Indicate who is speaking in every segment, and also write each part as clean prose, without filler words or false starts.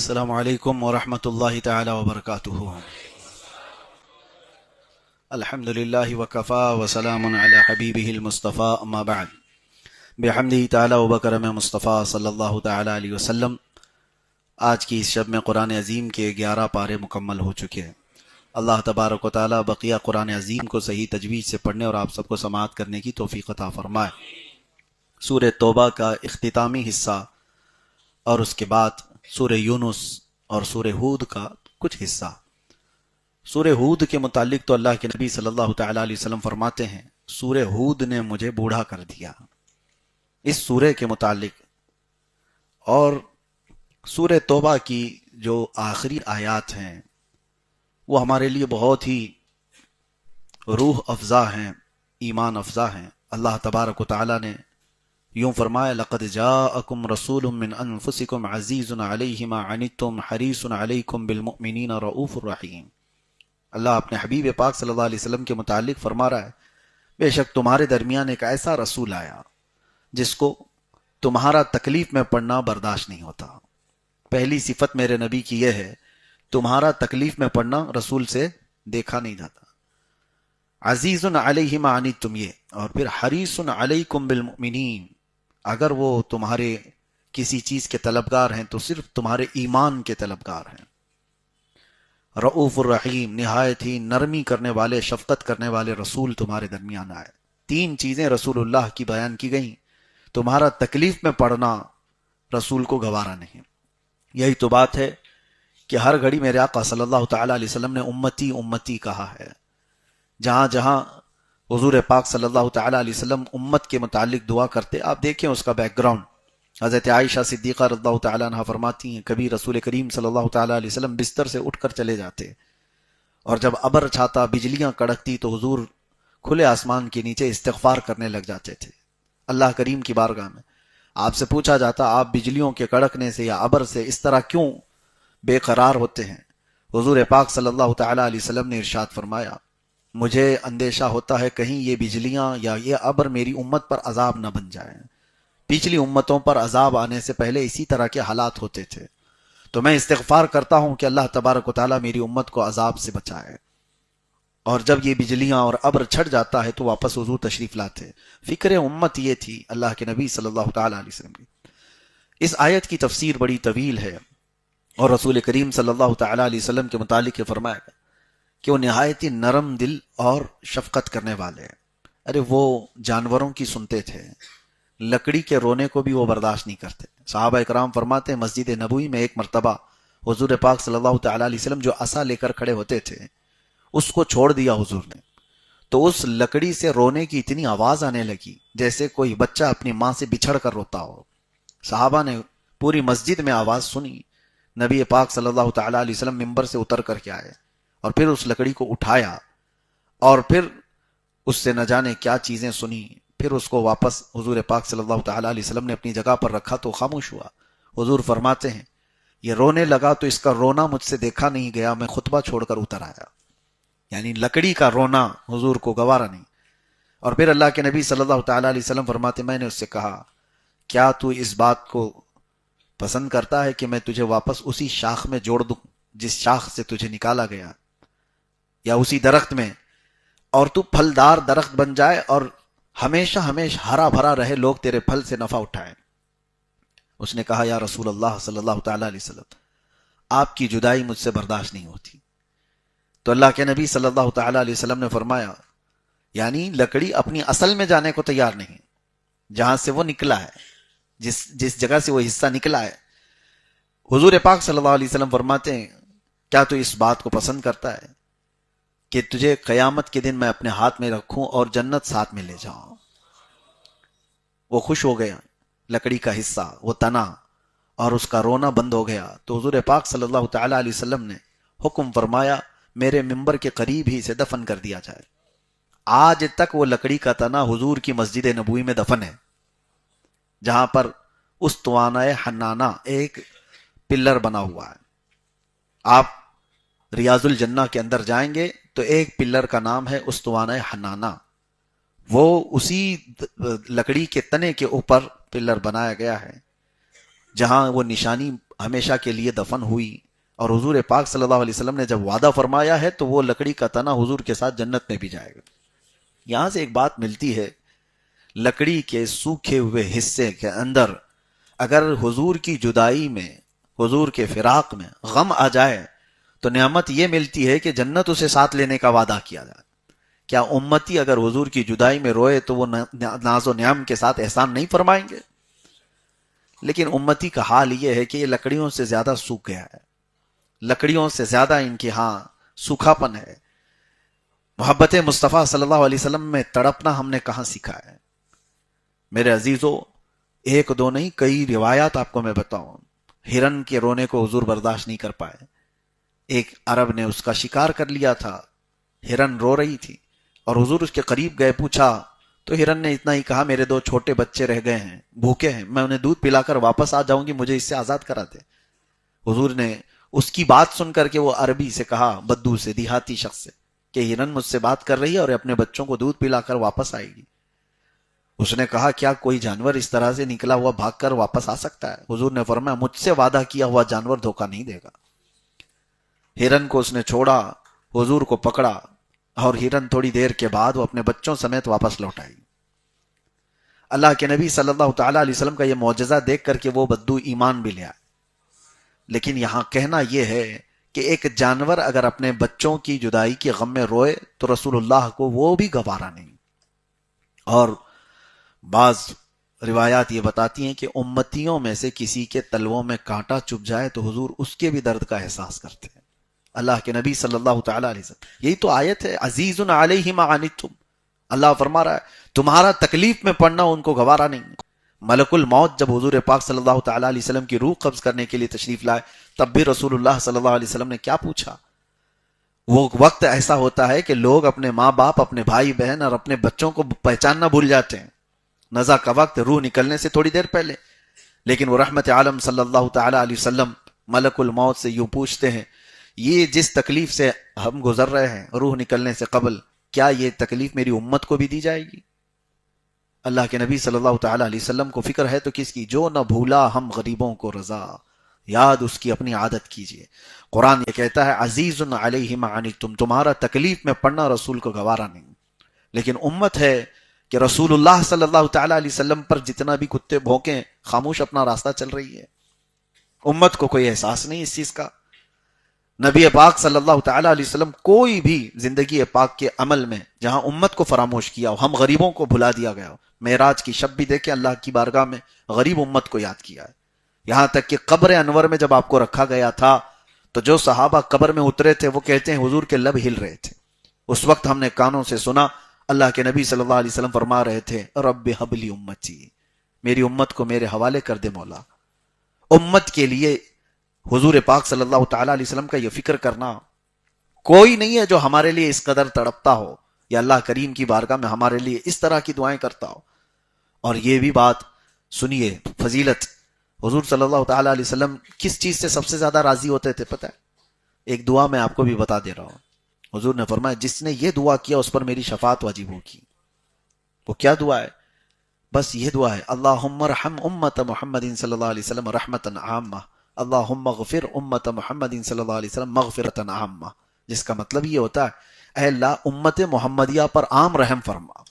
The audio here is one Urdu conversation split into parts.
Speaker 1: السلام علیکم ورحمۃ اللہ تعالی وبرکاتہ۔ الحمد للہ وکفا وسلام علی حبیبہ المصطفیٰ اما بعد۔ بحمدہ تعالی وبکرم مصطفیٰ صلی اللہ تعالی علیہ وسلم۔ آج کی اس شب میں قرآن عظیم کے 11 پارے مکمل ہو چکے ہیں۔ اللہ تبارک و تعالی بقیہ قرآن عظیم کو صحیح تجوید سے پڑھنے اور آپ سب کو سماعت کرنے کی توفیق عطا فرمائے۔ سورہ توبہ کا اختتامی حصہ اور اس کے بعد سورہ یونس اور سورہ ہود کا کچھ حصہ۔ سورہ ہود کے متعلق تو اللہ کے نبی صلی اللہ تعالی علیہ وسلم فرماتے ہیں، سورہ ہود نے مجھے بوڑھا کر دیا۔ اس سورہ کے متعلق اور سورہ توبہ کی جو آخری آیات ہیں وہ ہمارے لیے بہت ہی روح افزا ہیں، ایمان افزا ہیں۔ اللہ تبارک و تعالی نے یوں فرمایا، لقد جاءکم رسول من انفسکم عزیز علیہ ما عنتم حریص علیکم بالمؤمنین رؤوف الرحیم۔ اللہ اپنے حبیب پاک صلی اللہ علیہ وسلم کے متعلق فرما رہا ہے، بے شک تمہارے درمیان ایک ایسا رسول آیا جس کو تمہارا تکلیف میں پڑنا برداشت نہیں ہوتا۔ پہلی صفت میرے نبی کی یہ ہے، تمہارا تکلیف میں پڑنا رسول سے دیکھا نہیں جاتا۔ عزیز علیہ ما عنتم، یہ اور پھر حریص علیکم بالمؤمنین، اگر وہ تمہارے کسی چیز کے طلبگار ہیں تو صرف تمہارے ایمان کے طلبگار ہیں۔ رؤوف الرحیم، نہایت ہی نرمی کرنے والے، شفقت کرنے والے رسول تمہارے درمیان آئے۔ 3 چیزیں رسول اللہ کی بیان کی گئیں۔ تمہارا تکلیف میں پڑنا رسول کو گوارا نہیں۔ یہی تو بات ہے کہ ہر گھڑی میرے آقا صلی اللہ تعالی علیہ وسلم نے امتی امتی کہا ہے۔ جہاں جہاں حضور پاک صلی اللہ تعالی علیہ وسلم امت کے متعلق دعا کرتے، آپ دیکھیں اس کا بیک گراؤنڈ۔ حضرت عائشہ صدیقہ رضی اللہ تعالی عنہ فرماتی ہیں، کبھی رسول کریم صلی اللہ تعالی علیہ وسلم بستر سے اٹھ کر چلے جاتے اور جب ابر چھاتا، بجلیاں کڑکتی تو حضور کھلے آسمان کے نیچے استغفار کرنے لگ جاتے تھے اللہ کریم کی بارگاہ میں۔ آپ سے پوچھا جاتا، آپ بجلیوں کے کڑکنے سے یا ابر سے اس طرح کیوں بے قرار ہوتے ہیں؟ حضور پاک صلی اللہ تعالی علیہ وسلم نے ارشاد فرمایا، مجھے اندیشہ ہوتا ہے کہیں یہ بجلیاں یا یہ ابر میری امت پر عذاب نہ بن جائیں۔ پچھلی امتوں پر عذاب آنے سے پہلے اسی طرح کے حالات ہوتے تھے، تو میں استغفار کرتا ہوں کہ اللہ تبارک و تعالیٰ میری امت کو عذاب سے بچائے۔ اور جب یہ بجلیاں اور ابر چھٹ جاتا ہے تو واپس حضور تشریف لاتے۔ فکر امت یہ تھی اللہ کے نبی صلی اللہ تعالیٰ علیہ وسلم کی۔ اس آیت کی تفسیر بڑی طویل ہے اور رسول کریم صلی اللہ تعالیٰ علیہ وسلم کے متعلق یہ فرمایا گیا کہ وہ نہایت ہی نرم دل اور شفقت کرنے والے ہیں۔ ارے وہ جانوروں کی سنتے تھے، لکڑی کے رونے کو بھی وہ برداشت نہیں کرتے۔ صحابہ اکرام فرماتے ہیں، مسجد نبوی میں ایک مرتبہ حضور پاک صلی اللہ تعالیٰ علیہ وسلم جو عصا لے کر کھڑے ہوتے تھے اس کو چھوڑ دیا حضور نے، تو اس لکڑی سے رونے کی اتنی آواز آنے لگی جیسے کوئی بچہ اپنی ماں سے بچھڑ کر روتا ہو۔ صحابہ نے پوری مسجد میں آواز سنی، نبی پاک صلی اللہ تعالیٰ علیہ وسلم ممبر سے اتر کر کے آئے اور پھر اس لکڑی کو اٹھایا اور پھر اس سے نہ جانے کیا چیزیں سنی، پھر اس کو واپس حضور پاک صلی اللہ تعالیٰ علیہ وسلم نے اپنی جگہ پر رکھا تو خاموش ہوا۔ حضور فرماتے ہیں، یہ رونے لگا تو اس کا رونا مجھ سے دیکھا نہیں گیا، میں خطبہ چھوڑ کر اتر آیا۔ یعنی لکڑی کا رونا حضور کو گوارا نہیں۔ اور پھر اللہ کے نبی صلی اللہ تعالیٰ علیہ وسلم فرماتے، میں نے اس سے کہا، کیا تو اس بات کو پسند کرتا ہے کہ میں تجھے واپس اسی شاخ میں جوڑ دوں جس شاخ سے تجھے نکالا گیا، یا اسی درخت میں، اور تو پھلدار درخت بن جائے اور ہمیشہ ہمیشہ ہرا بھرا رہے، لوگ تیرے پھل سے نفع اٹھائیں؟ اس نے کہا، یا رسول اللہ صلی اللہ تعالیٰ علیہ وسلم، آپ کی جدائی مجھ سے برداشت نہیں ہوتی۔ تو اللہ کے نبی صلی اللہ تعالیٰ علیہ وسلم نے فرمایا، یعنی لکڑی اپنی اصل میں جانے کو تیار نہیں، جہاں سے وہ نکلا ہے، جس جگہ سے وہ حصہ نکلا ہے۔ حضور پاک صلی اللہ علیہ وسلم فرماتے ہیں، کیا تو اس بات کو پسند کرتا ہے کہ تجھے قیامت کے دن میں اپنے ہاتھ میں رکھوں اور جنت ساتھ میں لے جاؤں؟ وہ خوش ہو گیا، لکڑی کا حصہ، وہ تنا، اور اس کا رونا بند ہو گیا۔ تو حضور پاک صلی اللہ تعالیٰ علیہ وسلم نے حکم فرمایا، میرے ممبر کے قریب ہی سے دفن کر دیا جائے۔ آج تک وہ لکڑی کا تنا حضور کی مسجد نبوی میں دفن ہے، جہاں پر استوانہ حنانہ ایک پلر بنا ہوا ہے۔ آپ ریاض الجنہ کے اندر جائیں گے تو ایک پلر کا نام ہے استوانہ حنانہ، وہ اسی لکڑی کے تنے کے اوپر پلر بنایا گیا ہے، جہاں وہ نشانی ہمیشہ کے لیے دفن ہوئی، اور حضور پاک صلی اللہ علیہ وسلم نے جب وعدہ فرمایا ہے تو وہ لکڑی کا تنا حضور کے ساتھ جنت میں بھی جائے گا۔ یہاں سے ایک بات ملتی ہے، لکڑی کے سوکھے ہوئے حصے کے اندر اگر حضور کی جدائی میں، حضور کے فراق میں غم آ جائے تو نعمت یہ ملتی ہے کہ جنت اسے ساتھ لینے کا وعدہ کیا جائے۔ کیا امتی اگر حضور کی جدائی میں روئے تو وہ ناز و نعم کے ساتھ احسان نہیں فرمائیں گے؟ لیکن امتی کا حال یہ ہے کہ یہ لکڑیوں سے زیادہ سوکھ گیا ہے، لکڑیوں سے زیادہ ان کے ہاں سوکھا پن ہے۔ محبت مصطفیٰ صلی اللہ علیہ وسلم میں تڑپنا ہم نے کہاں سیکھا ہے؟ میرے عزیزو، ایک دو نہیں کئی روایات آپ کو میں بتاؤں۔ ہرن کے رونے کو حضور برداشت نہیں کر پائے، ایک عرب نے اس کا شکار کر لیا تھا، ہرن رو رہی تھی اور حضور اس کے قریب گئے، پوچھا تو ہرن نے اتنا ہی کہا، میرے دو چھوٹے بچے رہ گئے ہیں، بھوکے ہیں، میں انہیں دودھ پلا کر واپس آ جاؤں گی، مجھے اس سے آزاد کرا دے۔ حضور نے اس کی بات سن کر کے وہ عربی سے کہا، بدو سے، دیہاتی شخص سے، کہ ہرن مجھ سے بات کر رہی ہے اور اپنے بچوں کو دودھ پلا کر واپس آئے گی۔ اس نے کہا، کیا کوئی جانور اس طرح سے نکلا ہوا بھاگ کر واپس آ سکتا ہے؟ حضور نے فرمایا، مجھ سے وعدہ کیا ہوا جانور دھوکہ نہیں دے گا۔ ہرن کو اس نے چھوڑا، حضور کو پکڑا، اور ہرن تھوڑی دیر کے بعد وہ اپنے بچوں سمیت واپس لوٹ آئی۔ اللہ کے نبی صلی اللہ تعالی علیہ وسلم کا یہ معجزہ دیکھ کر کے وہ بدو ایمان بھی لے آئے۔ لیکن یہاں کہنا یہ ہے کہ ایک جانور اگر اپنے بچوں کی جدائی کے غم میں روئے تو رسول اللہ کو وہ بھی گوارا نہیں۔ اور بعض روایات یہ بتاتی ہیں کہ امتیوں میں سے کسی کے تلووں میں کانٹا چبھ جائے تو حضور اس کے بھی درد کا احساس کرتے ہیں۔ اللہ کے نبی صلی اللہ تعالی علیہ وسلم، یہی تو آیت ہے، عزیز علیہ ما عنتم، اللہ فرما رہا ہے تمہارا تکلیف میں پڑنا ان کو گوارا نہیں۔ ملک الموت جب حضور پاک صلی اللہ تعالی علیہ وسلم کی روح قبض کرنے کے لیے تشریف لائے، تب بھی رسول اللہ صلی اللہ علیہ وسلم نے کیا پوچھا؟ وہ وقت ایسا ہوتا ہے کہ لوگ اپنے ماں باپ، اپنے بھائی بہن اور اپنے بچوں کو پہچاننا بھول جاتے ہیں، نزا کا وقت روح نکلنے سے تھوڑی دیر پہلے، لیکن وہ رحمت عالم صلی اللہ تعالی علیہ وسلم ملک الموت سے یوں پوچھتے ہیں، یہ جس تکلیف سے ہم گزر رہے ہیں روح نکلنے سے قبل، کیا یہ تکلیف میری امت کو بھی دی جائے گی؟ اللہ کے نبی صلی اللہ تعالی علیہ وسلم کو فکر ہے تو کس کی؟ جو نہ بھولا ہم غریبوں کو رضا، یاد اس کی اپنی عادت کیجئے۔ قرآن یہ کہتا ہے، عزیز علیہ ما عنتم، تمہارا تکلیف میں پڑنا رسول کو گوارا نہیں۔ لیکن امت ہے کہ رسول اللہ صلی اللہ تعالی علیہ وسلم پر جتنا بھی کتے بھونکیں، خاموش اپنا راستہ چل رہی ہے۔ امت کو کوئی احساس نہیں اس چیز کا۔ نبی پاک صلی اللہ تعالی علیہ وسلم کوئی بھی زندگی پاک کے عمل میں جہاں امت کو فراموش کیا ہو، ہم غریبوں کو بھلا دیا گیا ہو، معراج کی شب بھی دیکھیں اللہ کی بارگاہ میں غریب امت کو یاد کیا ہے۔ یہاں تک کہ قبر انور میں جب آپ کو رکھا گیا تھا تو جو صحابہ قبر میں اترے تھے وہ کہتے ہیں حضور کے لب ہل رہے تھے۔ اس وقت ہم نے کانوں سے سنا اللہ کے نبی صلی اللہ علیہ وسلم فرما رہے تھے، رب ہب لی امتی، میری امت کو میرے حوالے کر دے مولا۔ امت کے لیے حضور پاک صلی اللہ تعالی علیہ وسلم کا یہ فکر کرنا، کوئی نہیں ہے جو ہمارے لیے اس قدر تڑپتا ہو یا اللہ کریم کی بارگاہ میں ہمارے لیے اس طرح کی دعائیں کرتا ہو۔ اور یہ بھی بات سنیے، فضیلت، حضور صلی اللہ تعالی علیہ وسلم کس چیز سے سب سے زیادہ راضی ہوتے تھے پتہ ہے؟ ایک دعا میں آپ کو بھی بتا دے رہا ہوں۔ حضور نے فرمایا، جس نے یہ دعا کیا اس پر میری شفاعت واجب ہوگی۔ وہ کیا دعا ہے؟ بس یہ دعا ہے، اللہم ارحم امت محمد صلی اللہ علیہ وسلم رحمتا عامہ، اللہم اغفر امت محمد صلی اللہ علیہ وسلم مغفرتا عامہ، جس کا مطلب یہ ہوتا ہے، اے اللہ امت محمدیہ پر عام رحم فرما،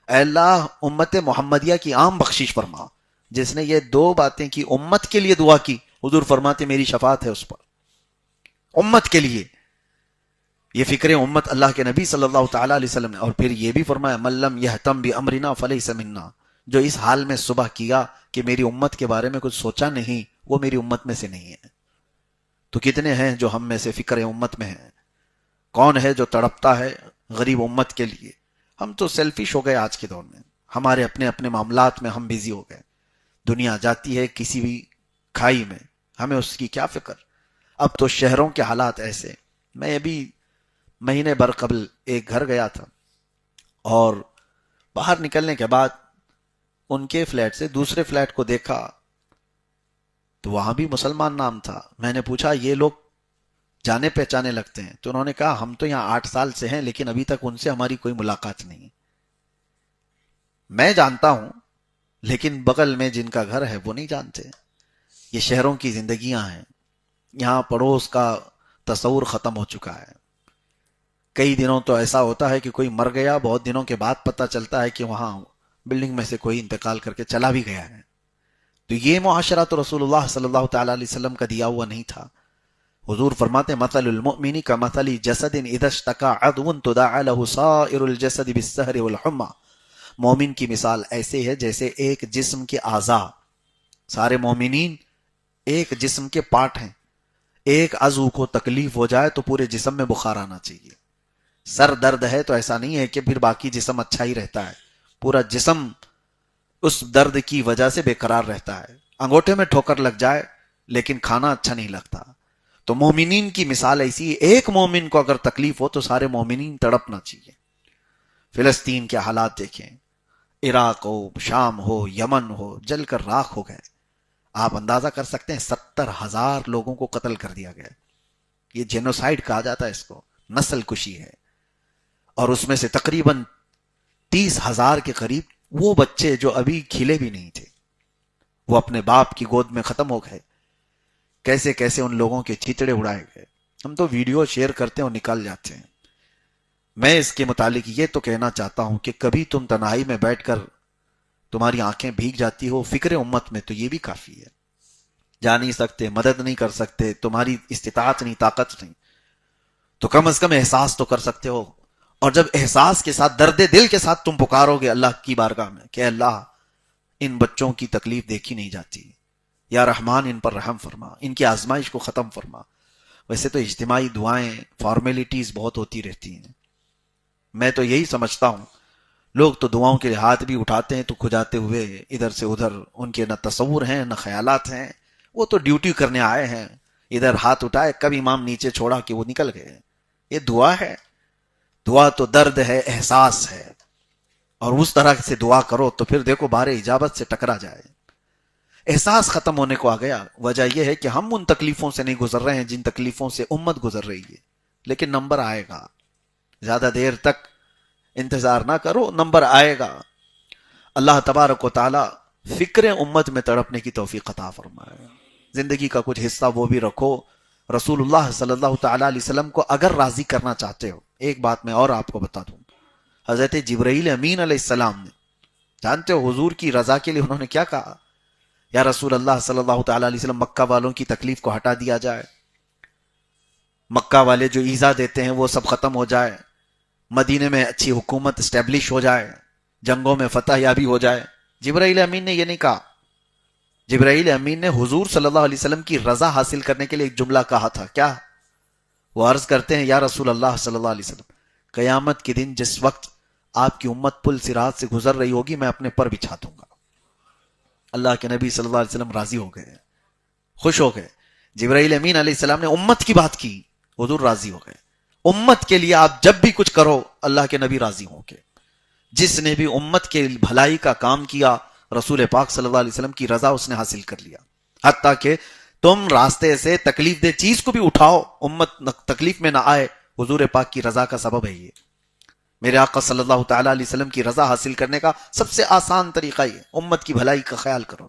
Speaker 1: اے اللہ امت محمدیہ کی عام بخشش فرما۔ جس نے یہ دو باتیں کی، امت کے لیے دعا کی، حضور فرماتے میری شفاعت ہے اس پر، امت کے لیے۔ یہ فکر امت اللہ کے نبی صلی اللہ تعالی علیہ وسلم نے، اور پھر یہ بھی فرمایا، من لم یہتم بامرنا فلیس منا، جو اس حال میں صبح کیا کہ میری امت کے بارے میں کچھ سوچا نہیں، وہ میری امت میں سے نہیں ہے۔ تو کتنے ہیں جو ہم میں سے فکر امت میں ہیں؟ کون ہے جو تڑپتا ہے غریب امت کے لیے؟ ہم تو سیلفش ہو گئے آج کے دور میں، ہمارے اپنے اپنے معاملات میں ہم بیزی ہو گئے۔ دنیا جاتی ہے کسی بھی کھائی میں، ہمیں اس کی کیا فکر؟ اب تو شہروں کے حالات ایسے، میں ابھی مہینے بھر قبل ایک گھر گیا تھا، اور باہر نکلنے کے بعد ان کے فلیٹ سے دوسرے فلیٹ کو دیکھا تو وہاں بھی مسلمان نام تھا۔ میں نے پوچھا یہ لوگ جانے پہچانے لگتے ہیں؟ تو انہوں نے کہا ہم تو یہاں 8 سال سے ہیں لیکن ابھی تک ان سے ہماری کوئی ملاقات نہیں۔ میں جانتا ہوں لیکن بغل میں جن کا گھر ہے وہ نہیں جانتے۔ یہ شہروں کی زندگیاں ہیں، یہاں پڑوس کا تصور ختم ہو چکا ہے۔ کئی دنوں تو ایسا ہوتا ہے کہ کوئی مر گیا، بہت دنوں کے بعد پتہ چلتا ہے کہ وہاں بلڈنگ میں سے کوئی انتقال کر کے چلا بھی گیا ہے۔ تو یہ معاشرہ تو رسول اللہ صلی اللہ تعالی علیہ وسلم کا دیا ہوا نہیں تھا۔ حضور فرماتے مثل المؤمن کمثل جسد اذا اشتكى عضو تداعى له سائر الجسد بالسهر والحمى، مومن کی مثال ایسے ہے جیسے ایک جسم کے اعضاء، سارے مومنین ایک جسم کے پارٹ ہیں، ایک عضو کو تکلیف ہو جائے تو پورے جسم میں بخار آنا چاہیے۔ سر درد ہے تو ایسا نہیں ہے کہ پھر باقی جسم اچھا ہی رہتا ہے، پورا جسم اس درد کی وجہ سے بے قرار رہتا ہے۔ انگوٹھے میں ٹھوکر لگ جائے لیکن کھانا اچھا نہیں لگتا۔ تو مومنین کی مثال ایسی ہے، ایک مومن کو اگر تکلیف ہو تو سارے مومنین تڑپنا چاہیے۔ فلسطین کے حالات دیکھیں، عراق ہو، شام ہو، یمن ہو، جل کر راکھ ہو گئے۔ آپ اندازہ کر سکتے ہیں 70,000 لوگوں کو قتل کر دیا گیا۔ یہ جینوسائیڈ کہا جاتا ہے اس کو، نسل کشی ہے۔ اور اس میں سے تقریباً 30,000 کے قریب وہ بچے جو ابھی کھلے بھی نہیں تھے، وہ اپنے باپ کی گود میں ختم ہو گئے۔ کیسے کیسے ان لوگوں کے چیتڑے اڑائے گئے۔ ہم تو ویڈیو شیئر کرتے ہیں اور نکال جاتے ہیں۔ میں اس کے متعلق یہ تو کہنا چاہتا ہوں کہ کبھی تم تنہائی میں بیٹھ کر تمہاری آنکھیں بھیگ جاتی ہو فکر امت میں، تو یہ بھی کافی ہے۔ جا نہیں سکتے، مدد نہیں کر سکتے، تمہاری استطاعت نہیں، طاقت نہیں، تو کم از کم احساس تو کر سکتے ہو۔ اور جب احساس کے ساتھ، درد دل کے ساتھ تم پکارو گے اللہ کی بارگاہ میں کہ اللہ ان بچوں کی تکلیف دیکھی نہیں جاتی، یا رحمان ان پر رحم فرما، ان کی آزمائش کو ختم فرما۔ ویسے تو اجتماعی دعائیں، فارمیلٹیز بہت ہوتی رہتی ہیں۔ میں تو یہی سمجھتا ہوں، لوگ تو دعاؤں کے ہاتھ بھی اٹھاتے ہیں تو کھجاتے ہوئے ادھر سے ادھر، ان کے نہ تصور ہیں نہ خیالات ہیں، وہ تو ڈیوٹی کرنے آئے ہیں، ادھر ہاتھ اٹھائے، کب امام نیچے چھوڑا کہ وہ نکل گئے۔ یہ دعا ہے؟ دعا تو درد ہے، احساس ہے، اور اس طرح سے دعا کرو تو پھر دیکھو بار اجابت سے ٹکرا جائے۔ احساس ختم ہونے کو آ گیا۔ وجہ یہ ہے کہ ہم ان تکلیفوں سے نہیں گزر رہے ہیں جن تکلیفوں سے امت گزر رہی ہے، لیکن نمبر آئے گا۔ زیادہ دیر تک انتظار نہ کرو، نمبر آئے گا۔ اللہ تبارک و تعالی فکر امت میں تڑپنے کی توفیق عطا فرمائے۔ زندگی کا کچھ حصہ وہ بھی رکھو۔ رسول اللہ صلی اللہ تعالی علیہ وسلم کو اگر راضی کرنا چاہتے ہو، ایک بات میں اور آپ کو بتا دوں، حضرت جبرائیل امین علیہ السلام نے، جانتے ہو حضور کی رضا کے لیے انہوں نے کیا کہا؟ یا رسول اللہ صلی اللہ تعالی علیہ وسلم، مکہ والوں کی تکلیف کو ہٹا دیا جائے، مکہ والے جو ایذا دیتے ہیں وہ سب ختم ہو جائے، مدینے میں اچھی حکومت اسٹیبلش ہو جائے، جنگوں میں فتح یابی ہو جائے۔ جبرائیل امین نے یہ نہیں کہا۔ جبرائیل امین نے حضور صلی اللہ علیہ وسلم کی رضا حاصل کرنے کے لیے ایک جملہ کہا تھا۔ کیا؟ وہ عرض کرتے ہیں، یا رسول اللہ صلی اللہ علیہ وسلم، قیامت کے دن جس وقت آپ کی امت پل صراط سے گزر رہی ہوگی، میں اپنے پر بچھا دوں گا۔ اللہ کے نبی صلی اللہ علیہ وسلم راضی ہو گئے، خوش ہو گئے۔ جبرائیل امین علیہ السلام نے امت کی بات کی، حضور راضی ہو گئے۔ امت کے لیے آپ جب بھی کچھ کرو، اللہ کے نبی راضی ہوں گے۔ جس نے بھی امت کے بھلائی کا کام کیا، رسول پاک صلی اللہ علیہ وسلم کی رضا اس نے حاصل کر لیا۔ حتیٰ کہ تم راستے سے تکلیف دہ چیز کو بھی اٹھاؤ، امت تکلیف میں نہ آئے، حضور پاک کی رضا کا سبب ہے یہ۔ میرے آقا صلی اللہ تعالی علیہ وسلم کی رضا حاصل کرنے کا سب سے آسان طریقہ یہ، امت کی بھلائی کا خیال کرو۔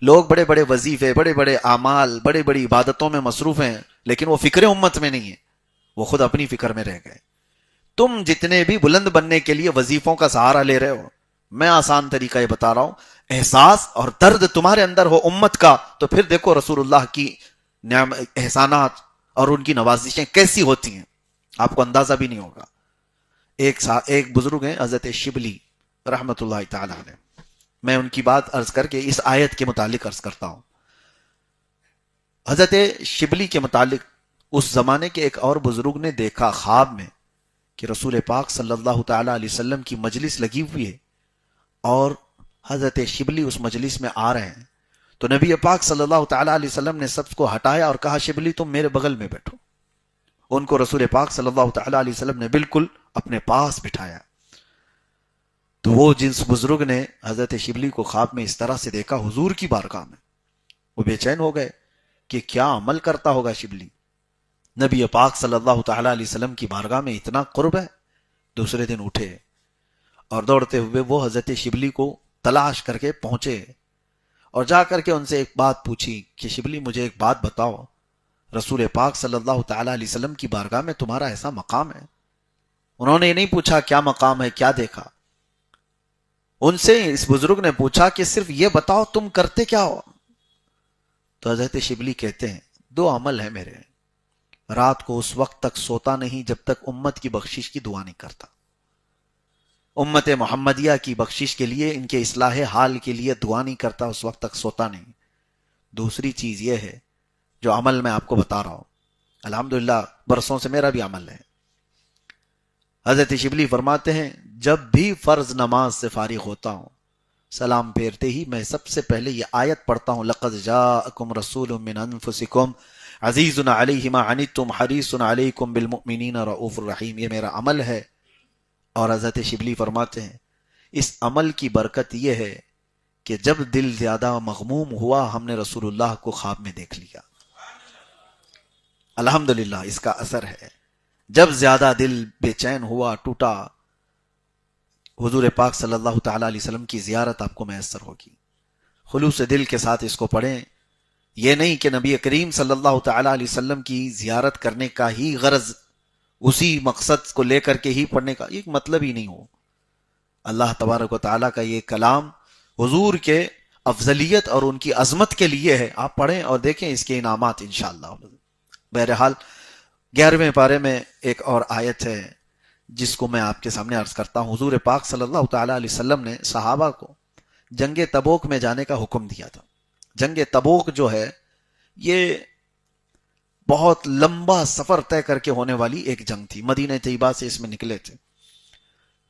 Speaker 1: لوگ بڑے بڑے وظیفے، بڑے بڑے اعمال، بڑے بڑی عبادتوں میں مصروف ہیں، لیکن وہ فکر امت میں نہیں ہے، وہ خود اپنی فکر میں رہ گئے۔ تم جتنے بھی بلند بننے کے لیے وظیفوں کا سہارا لے رہے ہو، میں آسان طریقہ یہ بتا رہا ہوں، احساس اور درد تمہارے اندر ہو امت کا، تو پھر دیکھو رسول اللہ کی احسانات اور ان کی نوازشیں کیسی ہوتی ہیں، آپ کو اندازہ بھی نہیں ہوگا۔ ایک بزرگ ہیں حضرت شبلی رحمت اللہ تعالی علیہ، میں ان کی بات عرض کر کے اس آیت کے متعلق عرض کرتا ہوں۔ حضرت شبلی کے متعلق اس زمانے کے ایک اور بزرگ نے دیکھا خواب میں کہ رسول پاک صلی اللہ تعالی علیہ وسلم کی مجلس لگی ہوئی ہے اور حضرت شبلی اس مجلس میں آ رہے ہیں۔ تو نبی پاک صلی اللہ تعالی علیہ وسلم نے سب کو ہٹایا اور کہا، شبلی تم میرے بغل میں بیٹھو۔ ان کو رسول پاک صلی اللہ تعالی علیہ وسلم نے بالکل اپنے پاس بٹھایا۔ تو وہ جنس بزرگ نے حضرت شبلی کو خواب میں اس طرح سے دیکھا حضور کی بارگاہ میں، وہ بے چین ہو گئے کہ کیا عمل کرتا ہوگا شبلی، نبی پاک صلی اللہ تعالی علیہ وسلم کی بارگاہ میں اتنا قرب ہے۔ دوسرے دن اٹھے اور دوڑتے ہوئے وہ حضرت شبلی کو تلاش کر کے پہنچے اور جا کر کے ان سے ایک بات پوچھی کہ شبلی مجھے ایک بات بتاؤ، رسول پاک صلی اللہ تعالی علیہ وسلم کی بارگاہ میں تمہارا ایسا مقام ہے؟ انہوں نے یہ نہیں پوچھا کیا مقام ہے، کیا دیکھا، ان سے اس بزرگ نے پوچھا کہ صرف یہ بتاؤ تم کرتے کیا ہو؟ تو حضرت شبلی کہتے ہیں 2 عمل ہے میرے، رات کو اس وقت تک سوتا نہیں جب تک امت کی بخشش کی دعا نہیں کرتا، امت محمدیہ کی بخشش کے لیے، ان کے اصلاح حال کے لیے دعا نہیں کرتا، اس وقت تک سوتا نہیں۔ دوسری چیز یہ ہے جو عمل میں آپ کو بتا رہا ہوں، الحمدللہ برسوں سے میرا بھی عمل ہے۔ حضرت شبلی فرماتے ہیں جب بھی فرض نماز سے فارغ ہوتا ہوں، سلام پھیرتے ہی میں سب سے پہلے یہ آیت پڑھتا ہوں، لَقَدْ جَاءَكُمْ رَسُولٌ مِّنْ أَنفُسِكُمْ عَزِيزٌ عَلَيْهِ مَا عَنِتُّمْ حَرِيصٌ عَلَيْكُمْ بِالْمُؤْمِنِينَ رَءُوفٌ رَحِيمٌ۔ یہ میرا عمل ہے۔ اور حضرت شبلی فرماتے ہیں اس عمل کی برکت یہ ہے کہ جب دل زیادہ مغموم ہوا ہم نے رسول اللہ کو خواب میں دیکھ لیا۔ الحمدللہ اس کا اثر ہے، جب زیادہ دل بے چین ہوا، ٹوٹا، حضور پاک صلی اللہ تعالی علیہ وسلم کی زیارت آپ کو میسر ہوگی۔ خلوص دل کے ساتھ اس کو پڑھیں، یہ نہیں کہ نبی کریم صلی اللہ تعالی علیہ وسلم کی زیارت کرنے کا ہی غرض، اسی مقصد کو لے کر کے ہی پڑھنے کا ایک مطلب ہی نہیں ہو۔ اللہ تبارک و تعالیٰ کا یہ کلام حضور کے افضلیت اور ان کی عظمت کے لیے ہے، آپ پڑھیں اور دیکھیں اس کے انعامات انشاءاللہ۔ بہرحال 11ویں پارے میں ایک اور آیت ہے جس کو میں آپ کے سامنے عرض کرتا ہوں۔ حضور پاک صلی اللہ تعالی علیہ وسلم نے صحابہ کو جنگ تبوک میں جانے کا حکم دیا تھا۔ جنگ تبوک جو ہے یہ بہت لمبا سفر طے کر کے ہونے والی ایک جنگ تھی، مدینہ طیبہ سے اس میں نکلے تھے،